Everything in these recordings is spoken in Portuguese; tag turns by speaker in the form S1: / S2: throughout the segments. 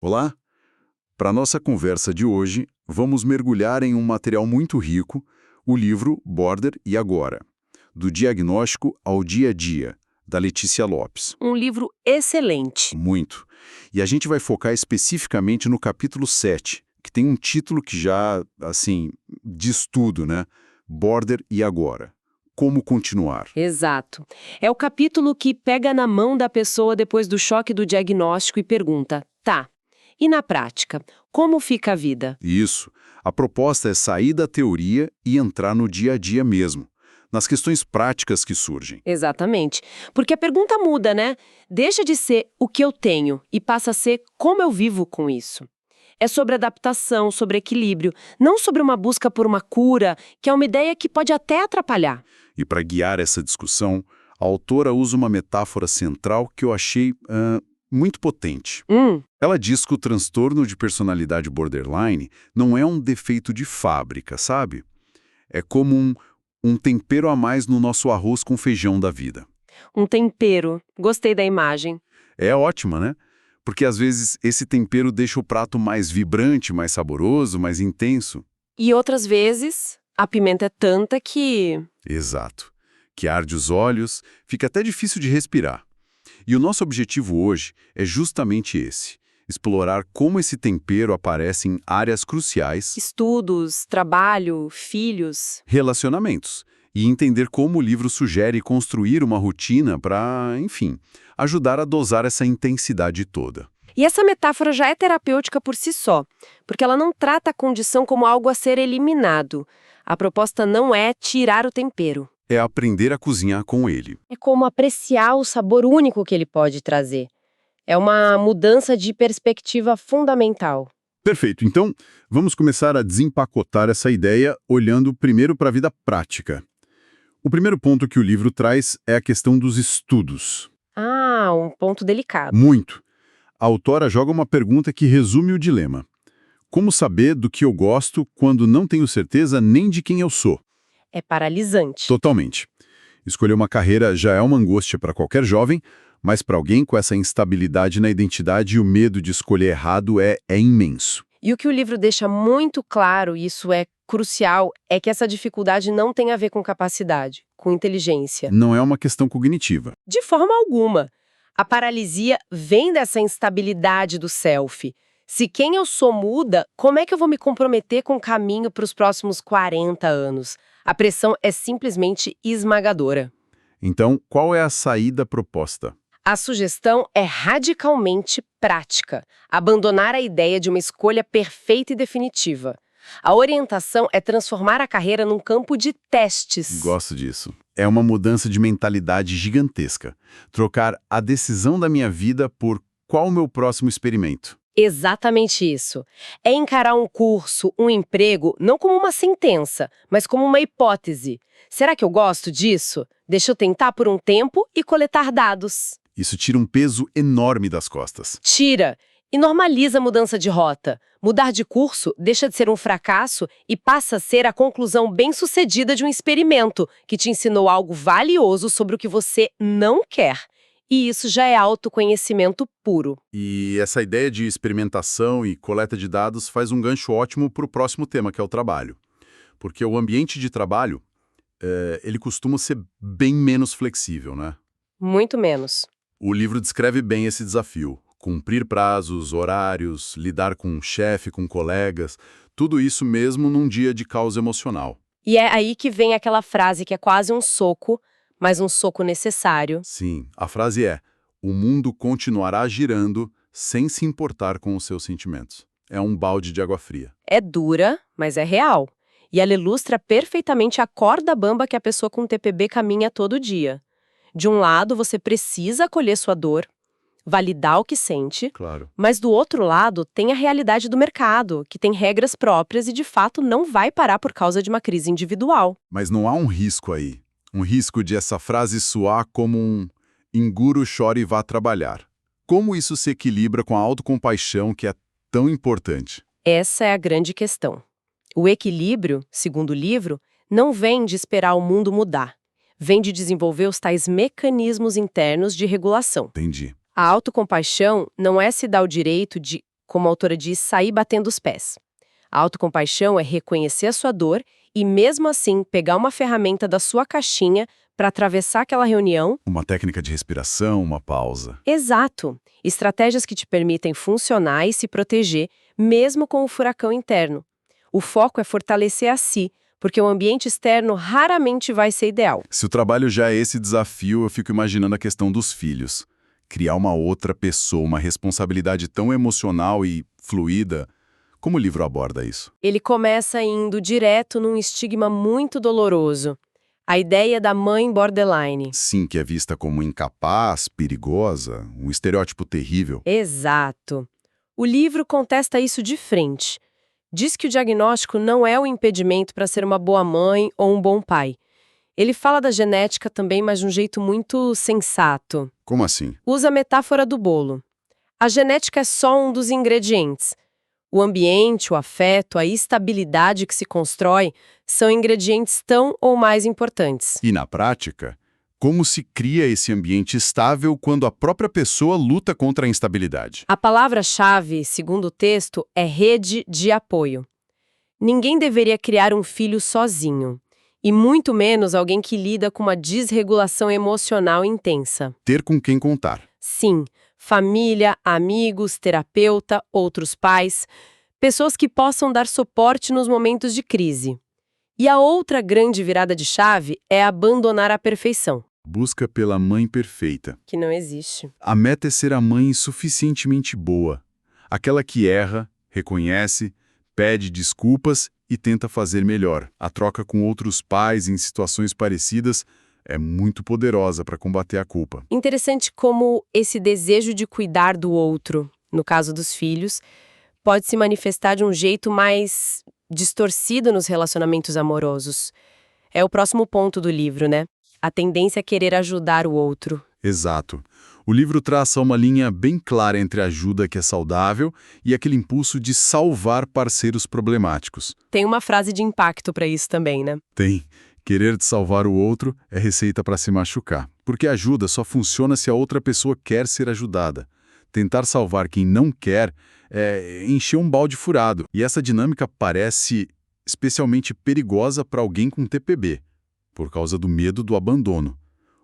S1: Olá! Para nossa conversa de hoje, vamos mergulhar em um material muito rico, o livro Border e Agora, do diagnóstico ao dia a dia, da Letícia Lopes.
S2: Um livro excelente.
S1: Muito. E a gente vai focar especificamente no capítulo 7, que tem um título que já, assim, diz tudo, né? Border e Agora. Como continuar?
S2: Exato. É o capítulo que pega na mão da pessoa depois do choque do diagnóstico e pergunta: tá, e na prática, como fica a vida?
S1: Isso. A proposta é sair da teoria e entrar no dia a dia mesmo, nas questões práticas que surgem.
S2: Exatamente. Porque a pergunta muda, né? Deixa de ser o que eu tenho e passa a ser como eu vivo com isso. É sobre adaptação, sobre equilíbrio, não sobre uma busca por uma cura, que é uma ideia que pode até atrapalhar.
S1: E para guiar essa discussão, a autora usa uma metáfora central que eu achei muito potente. Ela diz que o transtorno de personalidade borderline não é um defeito de fábrica, sabe? É como um tempero a mais no nosso arroz com feijão da vida.
S2: Um tempero. Gostei da imagem.
S1: É ótima, né? Porque às vezes esse tempero deixa o prato mais vibrante, mais saboroso, mais intenso.
S2: E outras vezes, a pimenta é tanta que...
S1: Exato. Que arde os olhos, fica até difícil de respirar. E o nosso objetivo hoje é justamente esse: explorar como esse tempero aparece em áreas cruciais,
S2: Estudos, trabalho, filhos...
S1: relacionamentos, e entender como o livro sugere construir uma rotina para, enfim, ajudar a dosar essa intensidade toda.
S2: E essa metáfora já é terapêutica por si só, porque ela não trata a condição como algo a ser eliminado. A proposta não é tirar o tempero.
S1: É aprender a cozinhar com ele.
S2: É como apreciar o sabor único que ele pode trazer. É uma mudança de perspectiva fundamental.
S1: Perfeito. Então, vamos começar a desempacotar essa ideia olhando primeiro para a vida prática. O primeiro ponto que o livro traz é a questão dos estudos.
S2: Ah, um ponto delicado.
S1: Muito. A autora joga uma pergunta que resume o dilema. Como saber do que eu gosto quando não tenho certeza nem de quem eu sou?
S2: É paralisante.
S1: Totalmente. Escolher uma carreira já é uma angústia para qualquer jovem, mas para alguém com essa instabilidade na identidade, o medo de escolher errado é imenso.
S2: E o que o livro deixa muito claro, e isso é crucial, é que essa dificuldade não tem a ver com capacidade, com inteligência.
S1: Não é uma questão cognitiva.
S2: De forma alguma. A paralisia vem dessa instabilidade do self. Se quem eu sou muda, como é que eu vou me comprometer com o caminho para os próximos 40 anos? A pressão é simplesmente esmagadora.
S1: Então, qual é a saída proposta?
S2: A sugestão é radicalmente prática. Abandonar a ideia de uma escolha perfeita e definitiva. A orientação é transformar a carreira num campo de testes.
S1: Gosto disso. É uma mudança de mentalidade gigantesca. Trocar a decisão da minha vida por qual o meu próximo experimento.
S2: Exatamente isso. É encarar um curso, um emprego, não como uma sentença, mas como uma hipótese. Será que eu gosto disso? Deixa eu tentar por um tempo e coletar dados.
S1: Isso tira um peso enorme das costas.
S2: Tira e normaliza a mudança de rota. Mudar de curso deixa de ser um fracasso e passa a ser a conclusão bem-sucedida de um experimento que te ensinou algo valioso sobre o que você não quer. E isso já é autoconhecimento puro.
S1: E essa ideia de experimentação e coleta de dados faz um gancho ótimo para o próximo tema, que é o trabalho. Porque o ambiente de trabalho, ele costuma ser bem menos flexível, né?
S2: Muito menos.
S1: O livro descreve bem esse desafio. Cumprir prazos, horários, lidar com um chefe, com colegas, tudo isso mesmo num dia de caos emocional.
S2: E é aí que vem aquela frase que é quase um soco, mas um soco necessário.
S1: Sim, a frase é: o mundo continuará girando sem se importar com os seus sentimentos. É um balde de água fria.
S2: É dura, mas é real. E ela ilustra perfeitamente a corda bamba que a pessoa com TPB caminha todo dia. De um lado, você precisa acolher sua dor, validar o que sente,
S1: Claro.
S2: mas do outro lado tem a realidade do mercado, que tem regras próprias e de fato não vai parar por causa de uma crise individual.
S1: Mas não há um risco aí. Um risco de essa frase soar como um engura o choro e vá trabalhar. Como isso se equilibra com a autocompaixão que é tão importante?
S2: Essa é a grande questão. O equilíbrio, segundo o livro, não vem de esperar o mundo mudar. Vem de desenvolver os tais mecanismos internos de regulação.
S1: Entendi.
S2: A autocompaixão não é se dar o direito de como a autora diz, sair batendo os pés. A autocompaixão é reconhecer a sua dor e, mesmo assim, pegar uma ferramenta da sua caixinha para atravessar aquela reunião.
S1: Uma técnica de respiração, uma pausa.
S2: Exato. Estratégias que te permitem funcionar e se proteger, mesmo com o furacão interno. O foco é fortalecer a si, porque o ambiente externo raramente vai ser ideal.
S1: Se o trabalho já é esse desafio, eu fico imaginando a questão dos filhos. Criar uma outra pessoa, uma responsabilidade tão emocional e fluida. Como o livro aborda isso?
S2: Ele começa indo direto num estigma muito doloroso. A ideia da mãe borderline.
S1: Sim, que é vista como incapaz, perigosa, um estereótipo terrível.
S2: Exato. O livro contesta isso de frente. Diz que o diagnóstico não é o impedimento para ser uma boa mãe ou um bom pai. Ele fala da genética também, mas de um jeito muito sensato.
S1: Como assim?
S2: Usa a metáfora do bolo. A genética é só um dos ingredientes. O ambiente, o afeto, a estabilidade que se constrói são ingredientes tão ou mais importantes.
S1: E na prática, como se cria esse ambiente estável quando a própria pessoa luta contra a instabilidade?
S2: A palavra-chave, segundo o texto, é rede de apoio. Ninguém deveria criar um filho sozinho, e muito menos alguém que lida com uma desregulação emocional intensa.
S1: Ter com quem contar.
S2: Sim, família, amigos, terapeuta, outros pais, pessoas que possam dar suporte nos momentos de crise. E a outra grande virada de chave é abandonar a perfeição.
S1: Busca pela mãe perfeita.
S2: Que não existe.
S1: A meta é ser a mãe suficientemente boa. Aquela que erra, reconhece, pede desculpas e tenta fazer melhor. A troca com outros pais em situações parecidas é muito poderosa para combater a culpa.
S2: Interessante como esse desejo de cuidar do outro, no caso dos filhos, pode se manifestar de um jeito mais distorcido nos relacionamentos amorosos. É o próximo ponto do livro, né? A tendência a querer ajudar o outro.
S1: Exato. O livro traça uma linha bem clara entre a ajuda que é saudável e aquele impulso de salvar parceiros problemáticos.
S2: Tem uma frase de impacto para isso também, né?
S1: Tem. Querer salvar o outro é receita para se machucar, porque a ajuda só funciona se a outra pessoa quer ser ajudada. Tentar salvar quem não quer é encher um balde furado, e essa dinâmica parece especialmente perigosa para alguém com TPB, por causa do medo do abandono.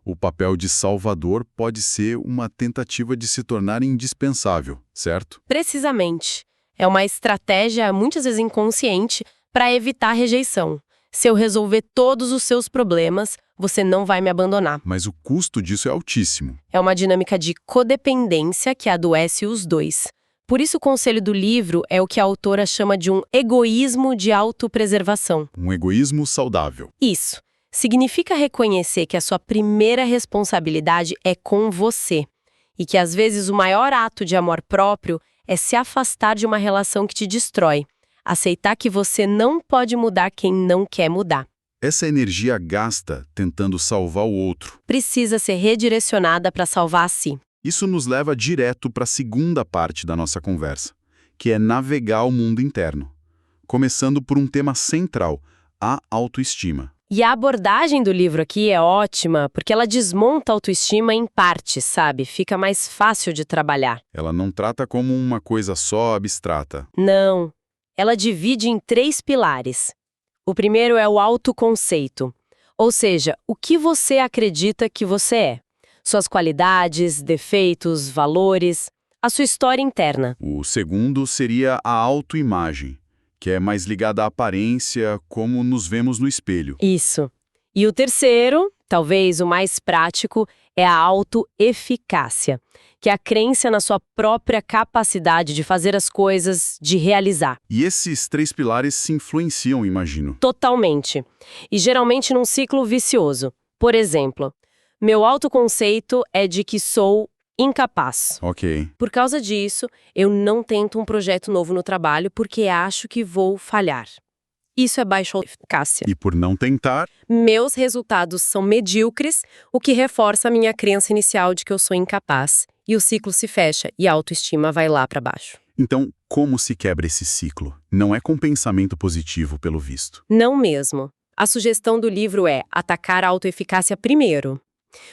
S1: O papel de salvador pode ser uma tentativa de se tornar indispensável, certo?
S2: Precisamente. É uma estratégia, muitas vezes inconsciente, para evitar rejeição. Se eu resolver todos os seus problemas, você não vai me abandonar.
S1: Mas o custo disso é altíssimo.
S2: É uma dinâmica de codependência que adoece os dois. Por isso o conselho do livro é o que a autora chama de um egoísmo de autopreservação.
S1: Um egoísmo saudável.
S2: Isso. Significa reconhecer que a sua primeira responsabilidade é com você. E que às vezes o maior ato de amor próprio é se afastar de uma relação que te destrói. Aceitar que você não pode mudar quem não quer mudar.
S1: Essa energia gasta tentando salvar o outro.
S2: Precisa ser redirecionada para salvar a si.
S1: Isso nos leva direto para a segunda parte da nossa conversa, que é navegar o mundo interno. Começando por um tema central, a autoestima.
S2: E a abordagem do livro aqui é ótima, porque ela desmonta a autoestima em partes, sabe? Fica mais fácil de trabalhar.
S1: Ela não trata como uma coisa só abstrata.
S2: Não. Ela divide em 3 pilares. O primeiro é o autoconceito, ou seja, o que você acredita que você é. Suas qualidades, defeitos, valores, a sua história interna.
S1: O segundo seria a autoimagem, que é mais ligada à aparência, como nos vemos no espelho.
S2: Isso. E o terceiro, talvez o mais prático, é a autoeficácia, que é a crença na sua própria capacidade de fazer as coisas, de realizar.
S1: E esses 3 pilares se influenciam, imagino.
S2: Totalmente. E geralmente num ciclo vicioso. Por exemplo, meu autoconceito é de que sou incapaz.
S1: Ok.
S2: Por causa disso, eu não tento um projeto novo no trabalho porque acho que vou falhar. Isso é baixa eficácia.
S1: E por não tentar,
S2: Meus resultados são medíocres, o que reforça a minha crença inicial de que eu sou incapaz. E o ciclo se fecha e a autoestima vai lá para baixo.
S1: então como se quebra esse ciclo? Não é com pensamento positivo, pelo visto.
S2: Não mesmo. A sugestão do livro é atacar a autoeficácia primeiro,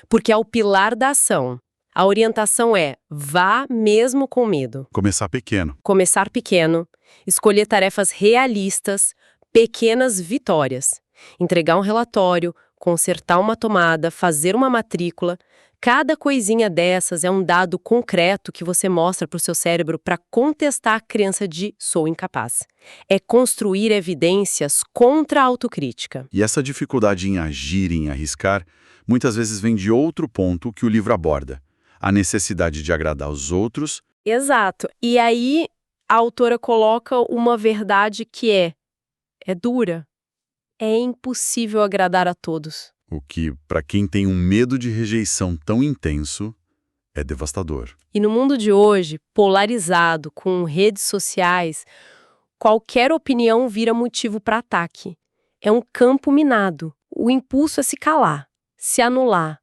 S2: porque é o pilar da ação. A orientação é: vá mesmo com medo.
S1: Começar pequeno.
S2: Começar pequeno, escolher tarefas realistas, pequenas vitórias. Entregar um relatório, consertar uma tomada, fazer uma matrícula. Cada coisinha dessas é um dado concreto que você mostra para o seu cérebro para contestar a crença de sou incapaz. É construir evidências contra a autocrítica.
S1: E essa dificuldade em agir, em arriscar, muitas vezes vem de outro ponto que o livro aborda: a necessidade de agradar os outros.
S2: Exato. E aí a autora coloca uma verdade que é dura. É impossível agradar a todos.
S1: O que, para quem tem um medo de rejeição tão intenso, é devastador.
S2: E no mundo de hoje, polarizado, com redes sociais, qualquer opinião vira motivo para ataque. É um campo minado. O impulso é se calar, se anular,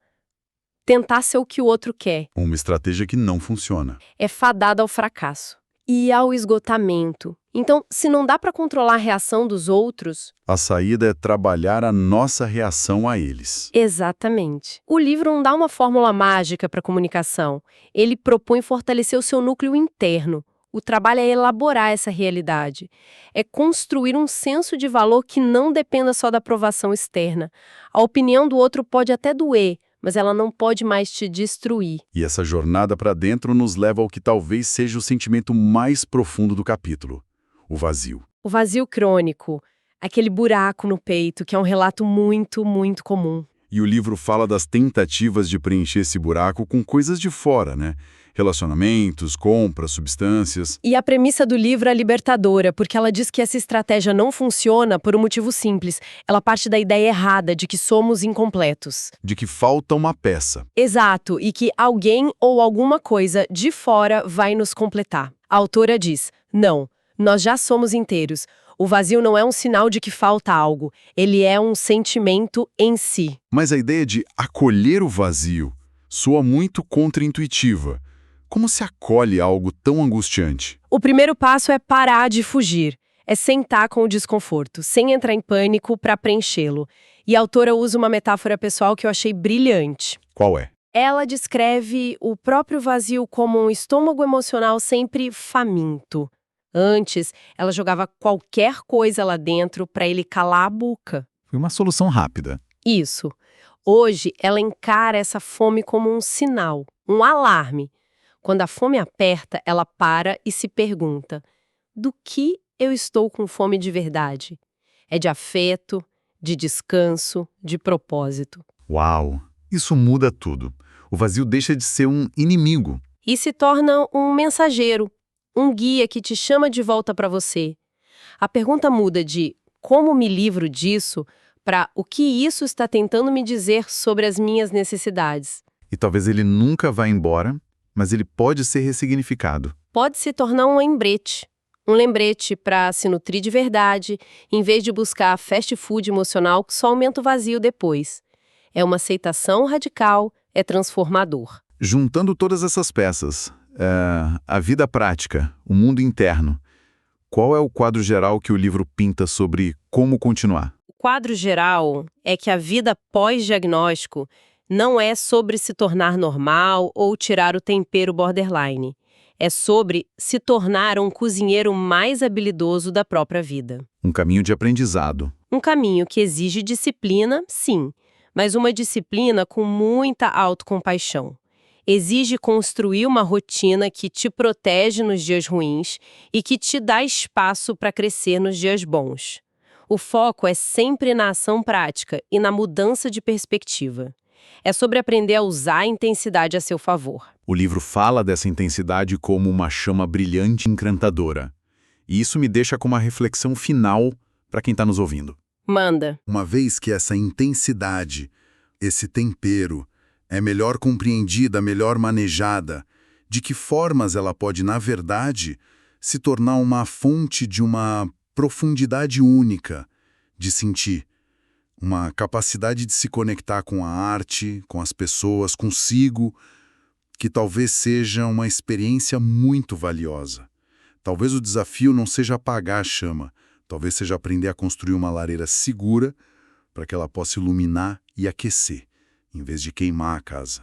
S2: tentar ser o que o outro quer.
S1: Uma estratégia que não funciona.
S2: É fadada ao fracasso e ao esgotamento. Então, se não dá para controlar a reação dos outros...
S1: A saída é trabalhar a nossa reação a eles.
S2: Exatamente. O livro não dá uma fórmula mágica para a comunicação. Ele propõe fortalecer o seu núcleo interno. O trabalho é elaborar essa realidade. É construir um senso de valor que não dependa só da aprovação externa. A opinião do outro pode até doer, mas ela não pode mais te destruir.
S1: E essa jornada para dentro nos leva ao que talvez seja o sentimento mais profundo do capítulo: o vazio.
S2: O vazio crônico, aquele buraco no peito, que é um relato muito, muito comum.
S1: E o livro fala das tentativas de preencher esse buraco com coisas de fora, né? Relacionamentos, compras, substâncias.
S2: E a premissa do livro é libertadora, porque ela diz que essa estratégia não funciona por um motivo simples. Ela parte da ideia errada de que somos incompletos.
S1: De que falta uma peça.
S2: Exato, e que alguém ou alguma coisa de fora vai nos completar. A autora diz: não, nós já somos inteiros. O vazio não é um sinal de que falta algo, ele é um sentimento em si.
S1: Mas a ideia de acolher o vazio soa muito contraintuitiva. Como se acolhe algo tão angustiante?
S2: O primeiro passo é parar de fugir. É sentar com o desconforto, sem entrar em pânico para preenchê-lo. E a autora usa uma metáfora pessoal que eu achei brilhante.
S1: Qual é?
S2: Ela descreve o próprio vazio como um estômago emocional sempre faminto. Antes, ela jogava qualquer coisa lá dentro para ele calar a boca.
S1: Foi uma solução rápida.
S2: Isso. Hoje, ela encara essa fome como um sinal, um alarme. Quando a fome aperta, ela para e se pergunta: do que eu estou com fome de verdade? É de afeto, de descanso, de propósito.
S1: Uau! Isso muda tudo. O vazio deixa de ser um inimigo.
S2: E se torna um mensageiro, um guia que te chama de volta para você. A pergunta muda de como me livro disso para o que isso está tentando me dizer sobre as minhas necessidades.
S1: E talvez ele nunca vá embora, mas ele pode ser ressignificado.
S2: Pode se tornar um lembrete para se nutrir de verdade, em vez de buscar fast food emocional que só aumenta o vazio depois. É uma aceitação radical, é transformador.
S1: Juntando todas essas peças, a vida prática, o mundo interno, qual é o quadro geral que o livro pinta sobre como continuar?
S2: O quadro geral é que a vida pós-diagnóstico não é sobre se tornar normal ou tirar o tempero borderline. É sobre se tornar um cozinheiro mais habilidoso da própria vida.
S1: Um caminho de aprendizado.
S2: Um caminho que exige disciplina, sim, mas uma disciplina com muita autocompaixão. Exige construir uma rotina que te protege nos dias ruins e que te dá espaço para crescer nos dias bons. O foco é sempre na ação prática e na mudança de perspectiva. É sobre aprender a usar a intensidade a seu favor.
S1: O livro fala dessa intensidade como uma chama brilhante e encantadora. E isso me deixa com uma reflexão final para quem está nos ouvindo.
S2: Manda.
S1: Uma vez que essa intensidade, esse tempero, é melhor compreendida, melhor manejada, de que formas ela pode, na verdade, se tornar uma fonte de uma profundidade única de sentir, uma capacidade de se conectar com a arte, com as pessoas, consigo, que talvez seja uma experiência muito valiosa. Talvez o desafio não seja apagar a chama, talvez seja aprender a construir uma lareira segura para que ela possa iluminar e aquecer, em vez de queimar a casa.